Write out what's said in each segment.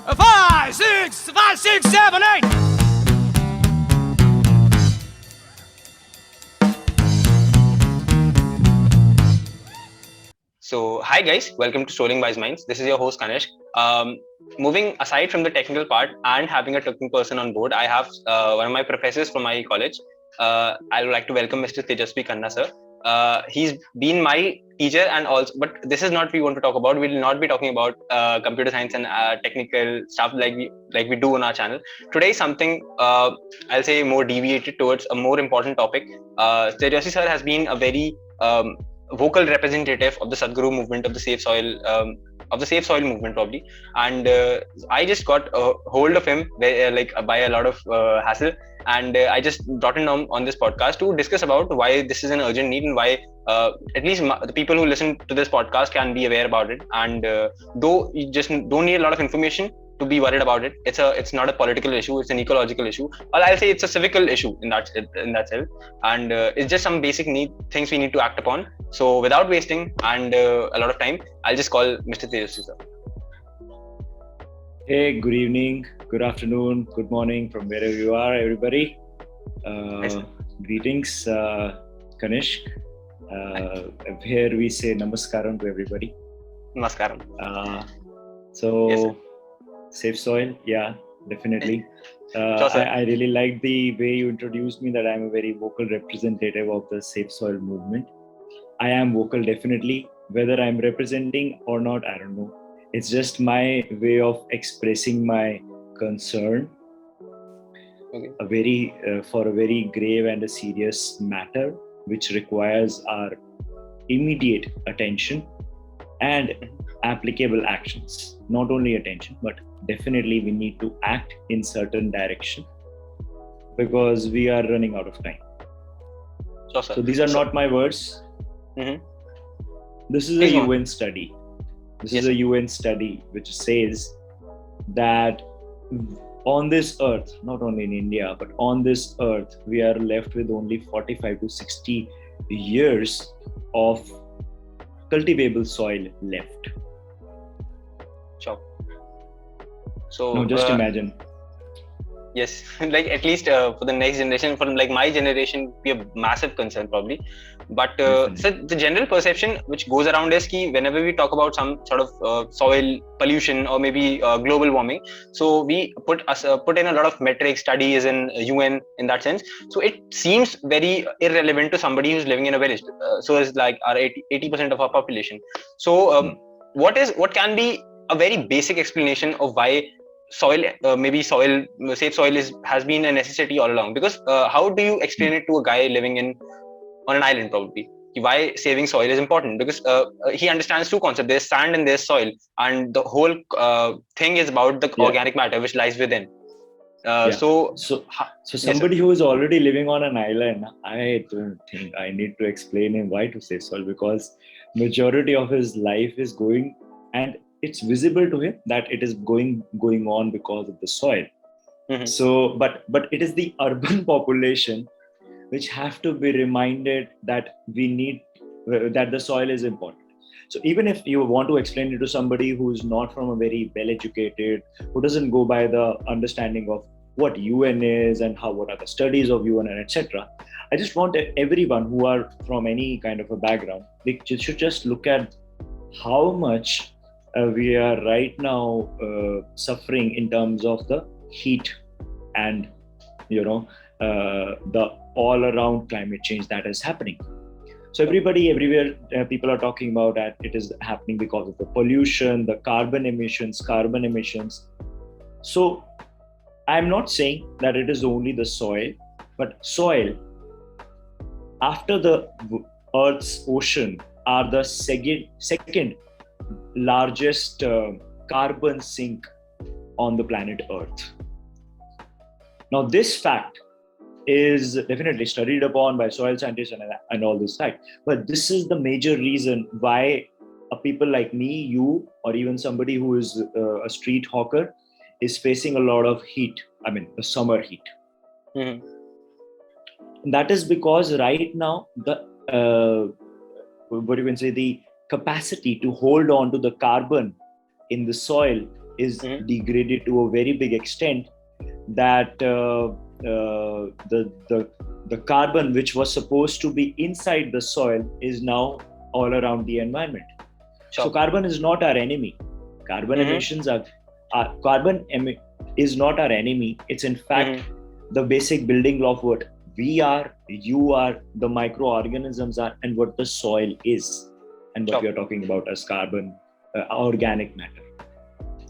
Five, six, 7, 8. So, hi guys, welcome to Strolling Wise Minds. This is your host Kanishk. Moving aside from the technical part and having a technical person on board, I have one of my professors from my college. I would like to welcome Mr. Tejaswi Khanna sir. He's been my teacher and also, but this is not what we want to talk about. We will not be talking about computer science and technical stuff like we do on our channel. Today is something I'll say more deviated towards a more important topic. Tejaswi sir has been a very vocal representative of the Sadhguru movement, of the safe soil movement probably, and I just got a hold of him by a lot of hassle, and I just brought him on this podcast to discuss about why this is an urgent need and why at least the people who listen to this podcast can be aware about it. And though you just don't need a lot of information to be worried about it, it's not a political issue, it's an ecological issue, or I'll say it's a civical issue in that sense, and it's just some basic things we need to act upon. So without wasting and a lot of time, I'll just call Mr. Tejaswi sir. Hey, good evening, good afternoon, good morning from wherever you are, everybody. Yes, Greetings, Kanishk. Here we say namaskaram to everybody. namaskaram. So, Yes, sir. safe soil, yeah, definitely. Sure, sir. I really like the way you introduced me, that I'm a very vocal representative of the safe soil movement. I am vocal, definitely. Whether I'm representing or not, I don't know. It's just my way of expressing my concern Okay. For a very grave and a serious matter, which requires our immediate attention and applicable actions. Not only attention, but definitely we need to act in certain direction, because we are running out of time. Sure, sir. So these are not my words. Mhm. This is a Please go on. UN study. This Yes, is a sir. UN study which says that on this earth, not only in India, but on this earth, we are left with only 45 to 60 years of cultivable soil left. Sure. So Now just imagine. yes, like at least for the next generation, for like my generation, be a massive concern probably. But so the general perception which goes around is that whenever we talk about some sort of soil pollution or maybe global warming, so we put in a lot of metric studies in UN in that sense. So it seems very irrelevant to somebody who's living in a village. So it's like our 80% of our population. So what can be a very basic explanation of why safe soil has been a necessity all along? Because how do you explain it to a guy living on an island probably, why saving soil is important? Because he understands two concepts: there's sand and there's soil, and the whole thing is about the organic matter which lies within. So somebody who is already living on an island, I don't think I need to explain him why to save soil, because majority of his life is going, and it's visible to him that it is going on because of the soil. Mhm. So, but it is the urban population which have to be reminded that we need that the soil is important. So even if you want to explain it to somebody who is not from a very well-educated, who doesn't go by the understanding of what UN is and what are the studies of UN and etc., I just want everyone who are from any kind of a background, they should just look at how much we are right now suffering in terms of the heat and the all around climate change that is happening. So everywhere people are talking about that it is happening because of the pollution, the carbon emissions. So I'm not saying that it is only the soil, but soil after the Earth's ocean are the second largest carbon sink on the planet Earth. Now this fact is definitely studied upon by soil scientists and all this fact, but this is the major reason why people like me, you, or even somebody who is a street hawker is facing a lot of heat. I mean the summer heat. Mm-hmm. That is because right now the the capacity to hold on to the carbon in the soil is degraded to a very big extent that the carbon which was supposed to be inside the soil is now all around the environment. Sure. So carbon is not our enemy. Carbon emissions is not our enemy. It's in fact the basic building block of what we are, you are, the microorganisms are, and what the soil is, and what we are talking about as carbon, organic matter.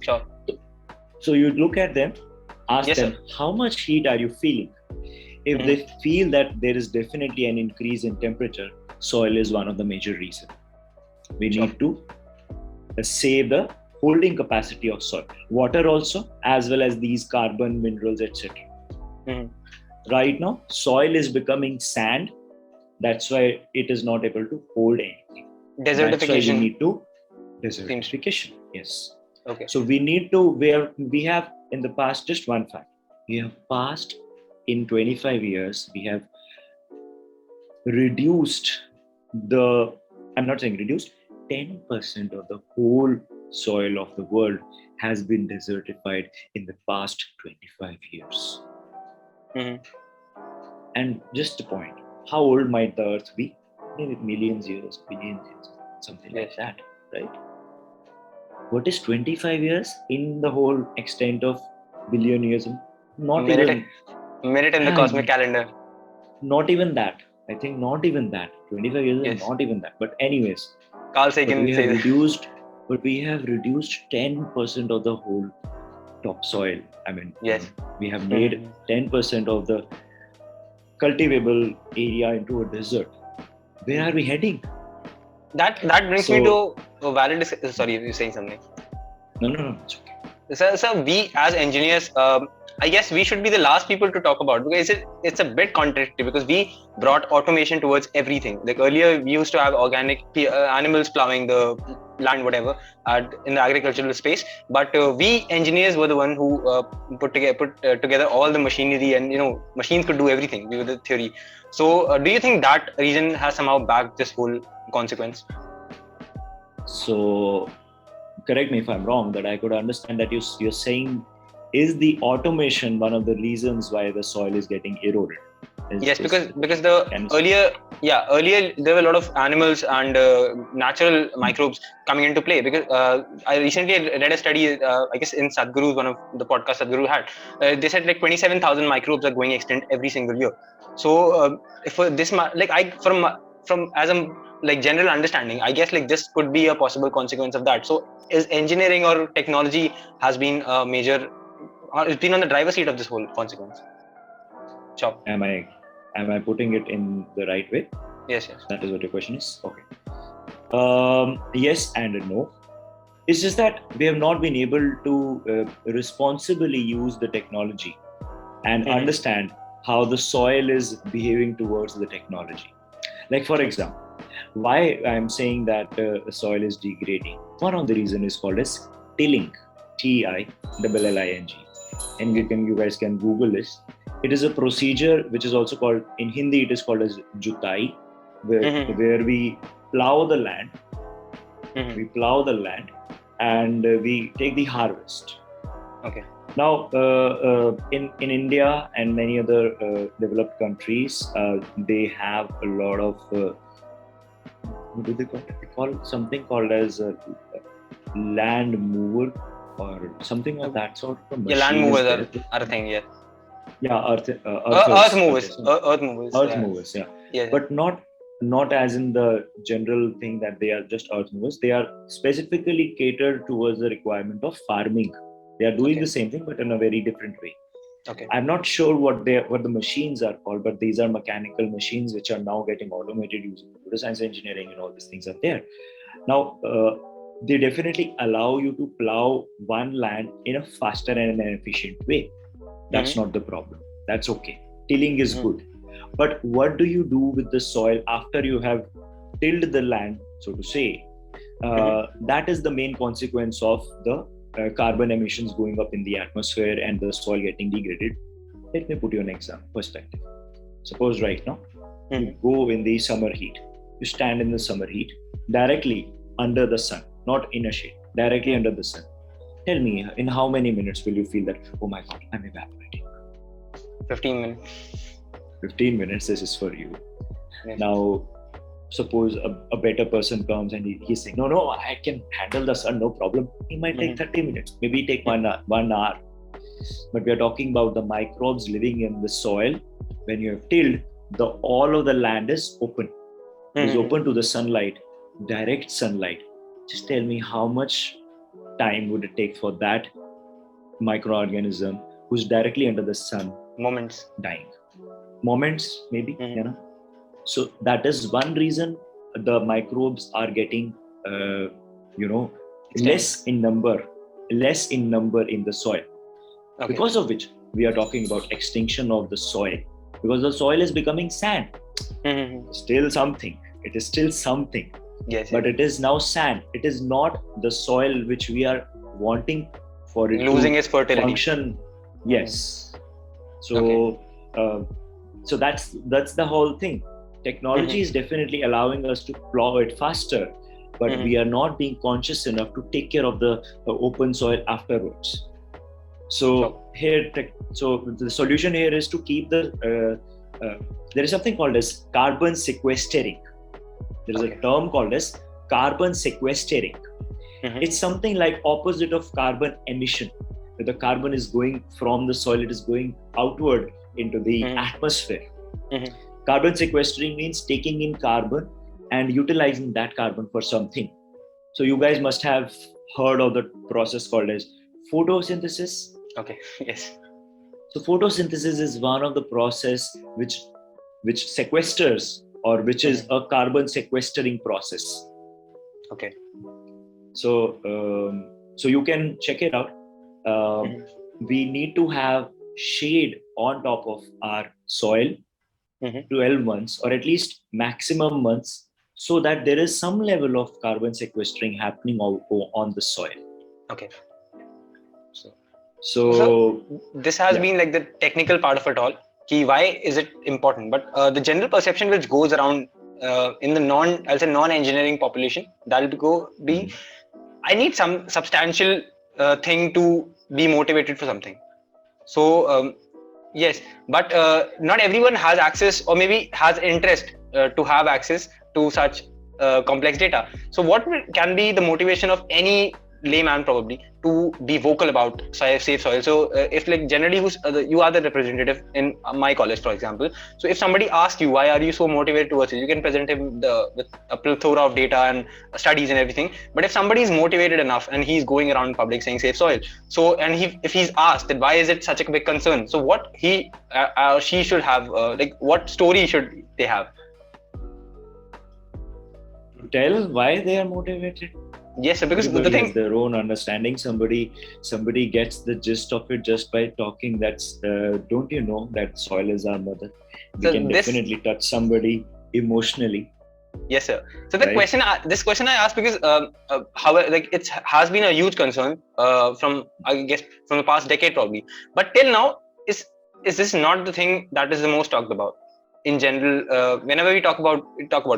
Sure. So you look at them, ask them, sir. How much heat are you feeling? If they feel that there is definitely an increase in temperature, soil is one of the major reasons. We need to save the holding capacity of soil. Water also, as well as these carbon, minerals, etc. Right now, soil is becoming sand. That's why it is not able to hold anything. Desertification. That's why we need to desertification. Yes. Okay. So we need to, we have in the past, just one fact. We have passed in 25 years, we have reduced I'm not saying reduced, 10% of the whole soil of the world has been desertified in the past 25 years. And just a point, how old might the earth be? Maybe millions years, billions years, something like that, right? What is 25 years in the whole extent of billion years? Not minute in the cosmic calendar. Not even that. I think not even that. 25 years is not even that. But anyways, Carl Sagan we have reduced 10% of the whole topsoil. I mean, we have made 10% of the cultivable area into a desert. Where are we heading? That brings me to a valid. Sorry, you're saying something. No, it's okay. So we as engineers, I guess we should be the last people to talk about, because it's a bit contradictory, because we brought automation towards everything. Like earlier, we used to have organic animals plowing the land, whatever, in the agricultural space. But we engineers were the one who put together all the machinery, and machines could do everything. We were the theory. So do you think that reason has somehow backed this whole consequence? So correct me if I'm wrong, but I could understand that you're saying, is the automation one of the reasons why the soil is getting eroded? Because earlier there were a lot of animals and natural microbes coming into play. Because I recently read a study, I guess in Sadhguru, one of the podcasts Sadhguru had, they said like 27,000 microbes are going extinct every single year. So for this, from as a general understanding, I guess this could be a possible consequence of that. So is engineering or technology has been a major, it's been on the driver's seat of this whole consequence? Sure. Am I putting it in the right way? Yes. That is what your question is? Okay. Yes and no. It's just that we have not been able to responsibly use the technology and understand how the soil is behaving towards the technology. Like for example, why I'm saying that the soil is degrading. One of the reasons is called as tilling, TILLING, and you guys can Google this. It is a procedure which is also called, in Hindi it is called as jutai, where we plow the land. We plow the land and we take the harvest. Okay. Now, in India and many other developed countries, they have a lot of what do they call it? They call something called as a land mover or something of that sort. Land movers are a thing, earth movers. Earth movers, yeah. But not as in the general thing that they are just earth movers. They are specifically catered towards the requirement of farming. They are doing the same thing, but in a very different way. Okay. I'm not sure what the machines are called, but these are mechanical machines which are now getting automated using computer science engineering, and all these things are there. Now, they definitely allow you to plow one land in a faster and an efficient way. That's not the problem. That's okay. Tilling is good. But what do you do with the soil after you have tilled the land, so to say? That is the main consequence of the carbon emissions going up in the atmosphere and the soil getting degraded. Let me put you an perspective. Suppose right now, you go in the summer heat. You stand in the summer heat directly under the sun, not in a shade, directly under the sun. Tell me, in how many minutes will you feel that, oh my God, I'm evaporating? 15 minutes. 15 minutes, this is for you. Yes. Now, suppose a better person comes and he's saying, no, I can handle the sun, no problem. He might take 30 minutes, maybe take 1 hour. But we are talking about the microbes living in the soil. When you have tilled, all of the land is open. It is open to the sunlight, direct sunlight. Just tell me how much time would it take for that microorganism who's directly under the sun? Moments. Dying. Moments, maybe. So that is one reason the microbes are getting, less in number in the soil. Okay. Because of which we are talking about extinction of the soil, because the soil is becoming sand. Still something. It is still something. Yes. But it is now sand. It is not the soil which we are wanting for it losing its fertility. Function. Yes. So, so that's the whole thing. Technology is definitely allowing us to plow it faster, but we are not being conscious enough to take care of the open soil afterwards. So the solution here is to keep there is something called as carbon sequestering. There is a term called as carbon sequestering. It's something like opposite of carbon emission. Where the carbon is going from the soil, it is going outward into the atmosphere. Carbon sequestering means taking in carbon and utilizing that carbon for something. So you guys must have heard of the process called as photosynthesis. Okay. Yes. So photosynthesis is one of the process which sequesters, or which is a carbon sequestering process. Okay. So you can check it out. We need to have shade on top of our soil 12 months, or at least maximum months, so that there is some level of carbon sequestering happening on the soil. Okay. So this has been like the technical part of it all. Why is it important? But the general perception which goes around in the non-engineering population, that'll be, I need some substantial thing to be motivated for something. So yes, but not everyone has access, or maybe has interest to have access to such complex data. So what can be the motivation of any layman probably to be vocal about safe soil? So if like generally you are the representative in my college, for example. So if somebody asks you why are you so motivated towards it, you can present him with a plethora of data and studies and everything. But if somebody is motivated enough and he's going around in public saying safe soil, so if he's asked that why is it such a big concern, so what he or she should have, like what story should they have? Tell why they are motivated. Yes, because everybody the thing has their own understanding. Somebody gets the gist of it just by talking. That's don't you know that soil is our mother? We can definitely touch somebody emotionally. Yes, sir. So the question I asked because how like it has been a huge concern from the past decade probably, but till now is this not the thing that is the most talked about? In general, whenever we talk about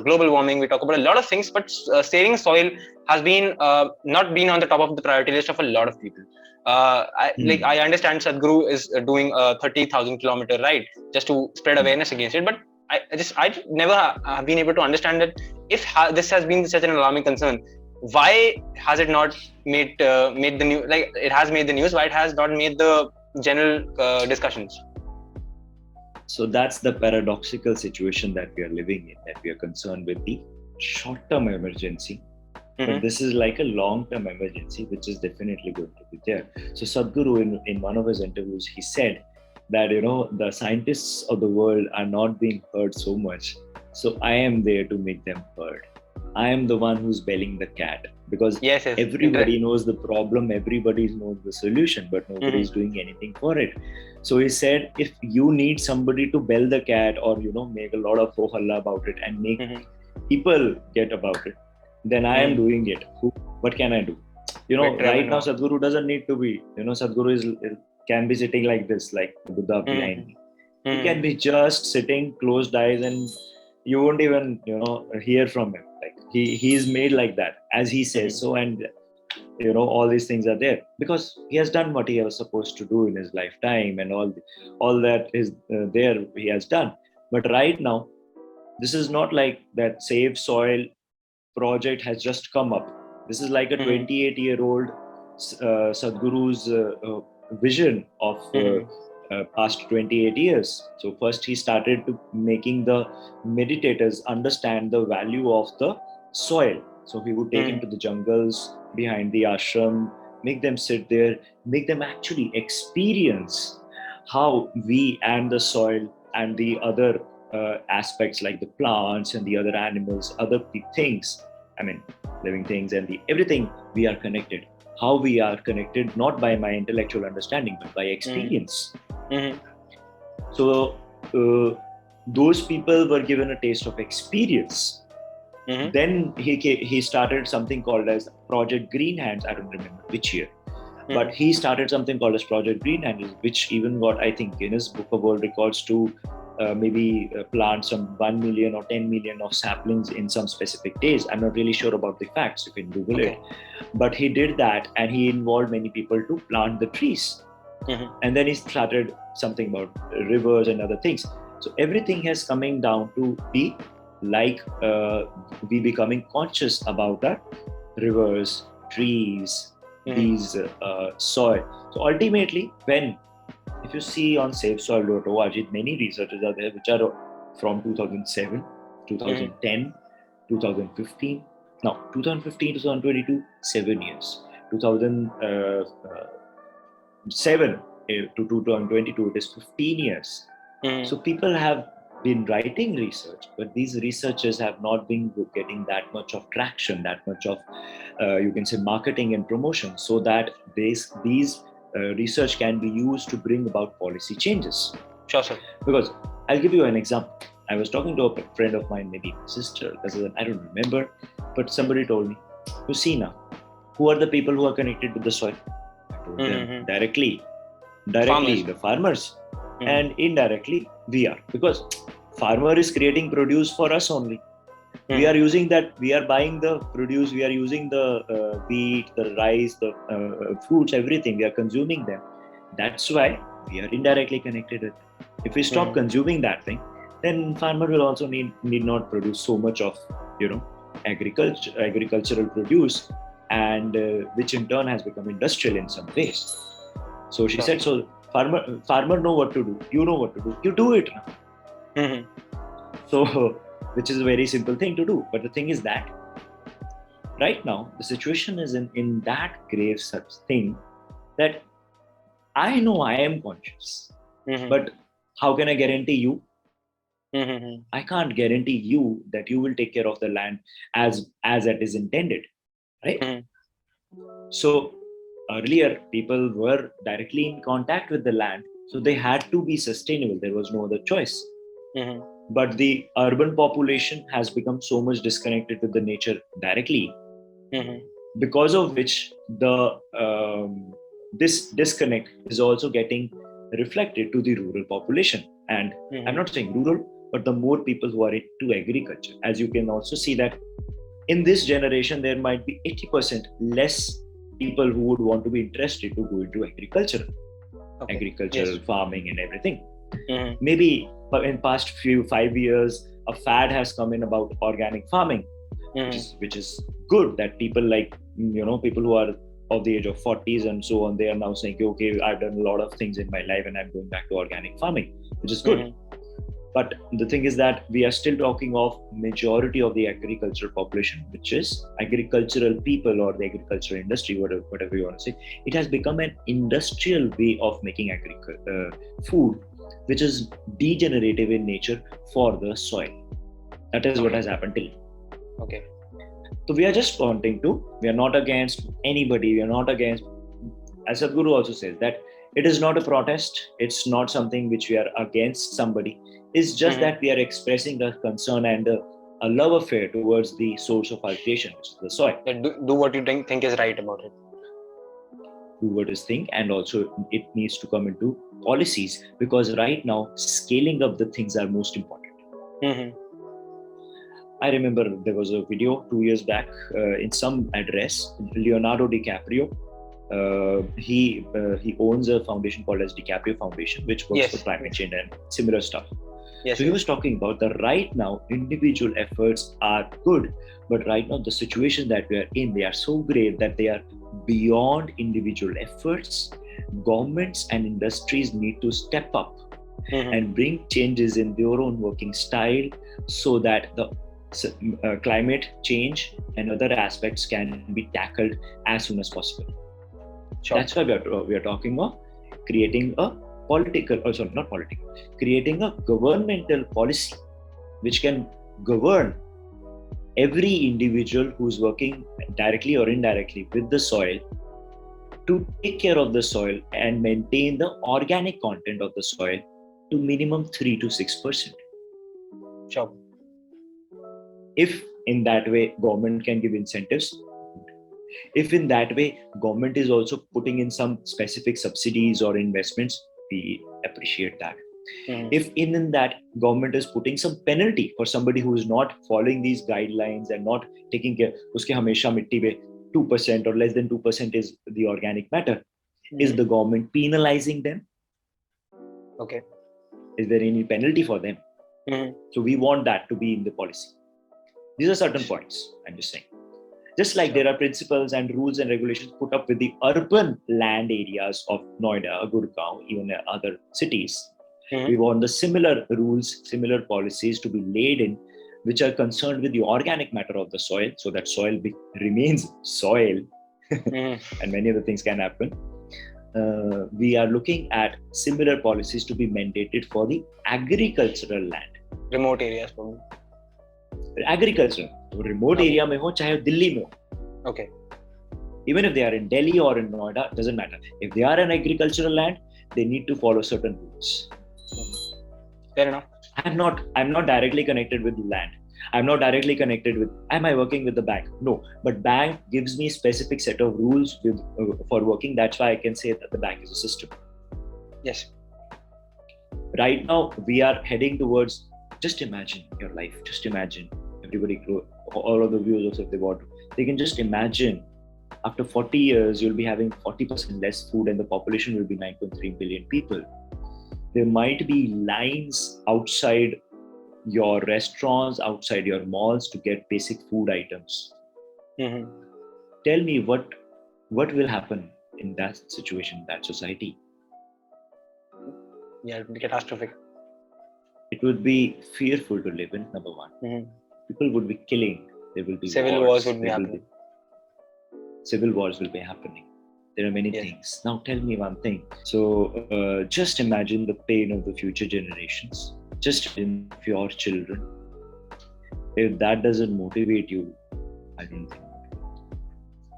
global warming, we talk about a lot of things, but saving soil has been not been on the top of the priority list of a lot of people. I understand Sadhguru is doing a 30,000 kilometer ride just to spread awareness against it, but I never have been able to understand that if this has been such an alarming concern, why has it not made the news? Like it has made the news, why it has not made the general discussions? So that's the paradoxical situation that we are living in, that we are concerned with the short-term emergency. But this is like a long-term emergency, which is definitely going to be there. So Sadhguru, in one of his interviews, he said that, the scientists of the world are not being heard so much. So I am there to make them heard. I am the one who's belling the cat, because everybody knows the problem, everybody knows the solution, but nobody is doing anything for it. So he said, if you need somebody to bell the cat, or make a lot of ho halla about it and make people get about it, then I am doing it. What can I do? Right now Sadhguru doesn't need to be. Sadhguru can be sitting like this, like Buddha behind me. He can be just sitting, closed eyes, and you won't even hear from him. Like he's made like that, as he says so, and all these things are there because he has done what he was supposed to do in his lifetime, and all that is there he has done. But right now, this is not like that Save Soil project has just come up. This is like a 28-year-old Sadhguru's vision of past 28 years. So first he started to making the meditators understand the value of the soil. So he would take them to the jungles behind the ashram, make them sit there, make them actually experience how we and the soil and the other aspects like the plants and the other animals, other things, living things and everything, we are connected. How we are connected, not by my intellectual understanding, but by experience. So those people were given a taste of experience. Then he started something called as Project Green Hands. I don't remember which year, but he started something called as Project Green Hands, which even got, I think, Guinness Book of World Records to maybe plant some 1 million or 10 million of saplings in some specific days. I'm not really sure about the facts. You can Google it. But he did that, and he involved many people to plant the trees. And then he started something about rivers and other things. So everything has coming down to be like we becoming conscious about our rivers, trees, these soil. So ultimately, if you see on SAVESOIL.org, many researchers are there which are from 2007, 2010, 2015. Now, 2015, 2022, 7 years. 2007 to 2022, it is 15 years. So people have been writing research, but these researchers have not been getting that much of traction, that much of, you can say, marketing and promotion, so that these research can be used to bring about policy changes. Sure, sir. Because I'll give you an example. I was talking to a friend of mine, maybe my sister, cousin, I don't remember, but somebody told me, you see now, who are the people who are connected to the soil? I told them directly farmers. The farmers, and indirectly we are, because farmer is creating produce for us only. We are using that, we are buying the produce, we are using the wheat, the rice, the fruits, everything, we are consuming them. That's why we are indirectly connected with it. If we stop consuming that thing, then farmer will also need not produce so much of agricultural produce, and which in turn has become industrial in some ways. So she said, so farmer know what to do, you know what to do, you do it now. So which is a very simple thing to do. But the thing is that right now the situation is in that grave such thing that I know I am conscious, but how can I guarantee you? I can't guarantee you that you will take care of the land as it is intended, right? So earlier people were directly in contact with the land, so they had to be sustainable. There was no other choice. But the urban population has become so much disconnected with the nature directly, because of which this disconnect is also getting reflected to the rural population. And I'm not saying rural, but the more people who are into agriculture. As you can also see that in this generation, there might be 80% less people who would want to be interested to go into agricultural farming and everything. Maybe in past 5 years, a fad has come in about organic farming, which is good, that people like, people who are of the age of 40s and so on, they are now saying, okay, I've done a lot of things in my life and I'm going back to organic farming, which is good. But the thing is that we are still talking of majority of the agricultural population, which is agricultural people or the agricultural industry, whatever you want to say. It has become an industrial way of making food, which is degenerative in nature for the soil. That is what has happened till now. Okay. So we are just wanting to, we are not against anybody, we are not against, as Sadhguru also says, that it is not a protest, it's not something which we are against somebody. It's just that we are expressing a concern and a love affair towards the source of our creation, which is the soil. Do what you think is right about it. Do what is think, and also it needs to come into policies, because right now scaling up the things are most important. I remember there was a video 2 years back in some address. Leonardo DiCaprio, he owns a foundation called as DiCaprio Foundation, which works for climate change and similar stuff. So he was talking about that right now individual efforts are good, but right now the situation that we are in, they are so great that they are beyond individual efforts. Governments and industries need to step up and bring changes in their own working style so that the climate change and other aspects can be tackled as soon as possible. Sure. That's why we are talking about creating a creating a governmental policy which can govern every individual who's working directly or indirectly with the soil to take care of the soil and maintain the organic content of the soil to minimum 3 to 6%. Sure. If in that way government can give incentives, if in that way government is also putting in some specific subsidies or investments, we appreciate that. If in that government is putting some penalty for somebody who is not following these guidelines and not taking care, uske hamesha mitti mein 2% or less than 2% is the organic matter, is the government penalizing them? Okay. Is there any penalty for them? So we want that to be in the policy. These are certain points, I'm just saying. Just like there are principles and rules and regulations put up with the urban land areas of Noida, Gurgaon, even other cities. We want the similar rules, similar policies to be laid in, which are concerned with the organic matter of the soil, so that soil remains soil, and many other things can happen. We are looking at similar policies to be mandated for the agricultural land. Remote areas, probably. Agricultural. Remote area mein ho, chahe Delhi mein ho. Okay. Even if they are in Delhi or in Noida, doesn't matter. If they are an agricultural land, they need to follow certain rules. Fair enough. I'm not directly connected with land. I'm not directly connected with, am I working with the bank? No, but bank gives me specific set of rules for working. That's why I can say that the bank is a system. Yes. Right now, we are heading towards, just imagine your life. Just imagine, everybody, all of the viewers also, if they want to, they can just imagine after 40 years, you'll be having 40% less food and the population will be 9.3 billion people. There might be lines outside your restaurants, outside your malls to get basic food items. Tell me what will happen in that situation, that society? Yeah, it would be catastrophic. It would be fearful to live in, number one. People would be killing. There will be civil wars would be happening. Civil wars will be happening. There are many things. Now tell me one thing. So just imagine the pain of the future generations. Just in your children. If that doesn't motivate you, I don't think.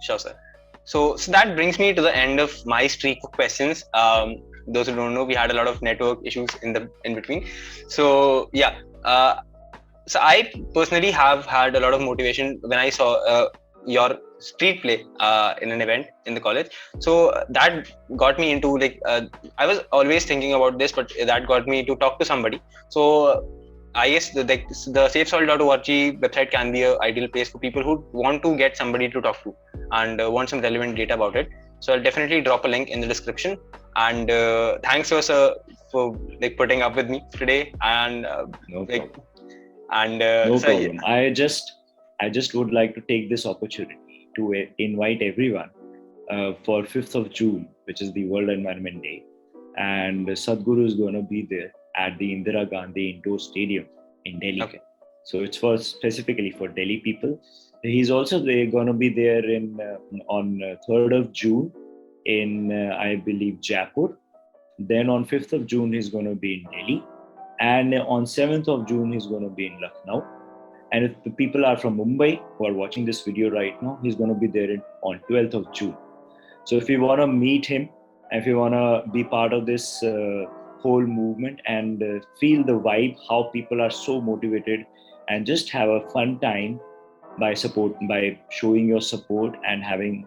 Sure, sir. So that brings me to the end of my streak of questions. Those who don't know, we had a lot of network issues in between. So yeah. So I personally have had a lot of motivation when I saw your street play in an event in the college. So that got me into I was always thinking about this, but that got me to talk to somebody. So I guess the SAVESOIL.org website can be an ideal place for people who want to get somebody to talk to and want some relevant data about it. So I'll definitely drop a link in the description. And thanks, sir, for putting up with me today. And no problem. I just would like to take this opportunity to invite everyone for 5th of June, which is the World Environment Day. And Sadhguru is going to be there at the Indira Gandhi Indoor Stadium in Delhi. Okay. So it's specifically for Delhi people. He's also going to be there on 3rd of June in, I believe, Jaipur. Then on 5th of June, he's going to be in Delhi. And on 7th of June, he's going to be in Lucknow. And if the people are from Mumbai who are watching this video right now, he's going to be there on 12th of June. So if you want to meet him, if you want to be part of this whole movement and feel the vibe, how people are so motivated, and just have a fun time by showing your support and having,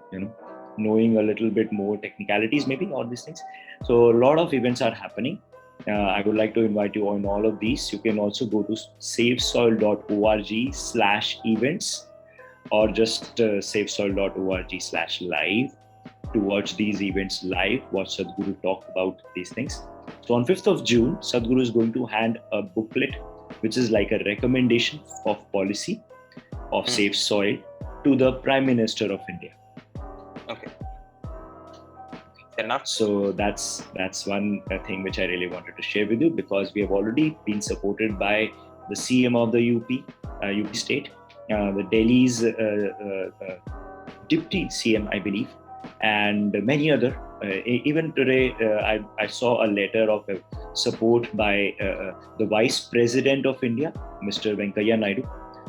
knowing a little bit more technicalities, maybe all these things. So a lot of events are happening. I would like to invite you on all of these. You can also go to savesoil.org/events or just savesoil.org/live to watch these events live, watch Sadhguru talk about these things. So on 5th of June, Sadhguru is going to hand a booklet, which is like a recommendation of policy of Safe Soil to the Prime Minister of India. Okay. Fair enough. So that's one thing which I really wanted to share with you, because we have already been supported by the CM of the UP state, the Delhi's deputy CM, I believe, and many other. Even today, I saw a letter of support by the Vice President of India, Mr. Venkaiah Naidu.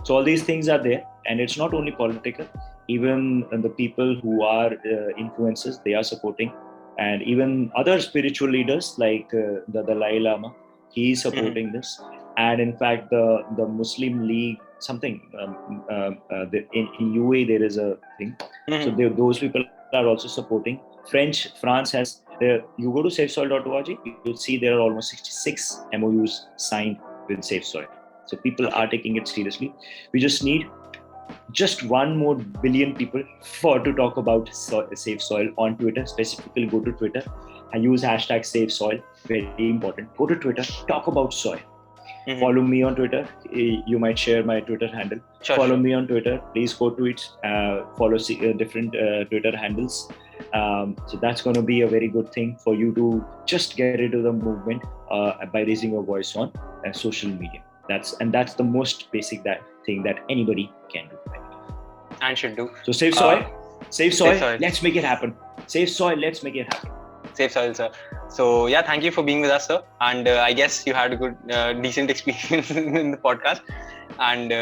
So all these things are there, and it's not only political. Even the people who are influencers, they are supporting, and even other spiritual leaders like the Dalai Lama, he is supporting this. And in fact, the Muslim League, something in UAE there is a thing. So those people are also supporting. France has. You go to SAVESOIL.org, you'll see there are almost 66 MOUs signed with Safe Soil. So people are taking it seriously. We just need just 1 more billion people to talk about Safe Soil on Twitter. Specifically, go to Twitter and use hashtag Safe Soil. Very important. Go to Twitter, talk about soil. Follow me on Twitter. You might share my Twitter handle. Follow me on Twitter. Please go to it. Follow different Twitter handles. So that's going to be a very good thing for you to just get into the movement by raising your voice on social media. That's the most basic thing that anybody can do. And should do. So Safe Soil. Safe Soil. Let's make it happen. Safe Soil. Let's make it happen. Safe Soil, sir. So yeah, thank you for being with us, sir. And I guess you had a good, decent experience in the podcast. And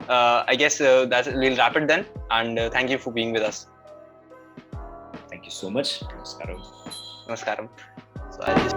I guess we'll wrap it then. And thank you for being with us. Thank you so much. Namaskaram. Namaskaram. So I'll just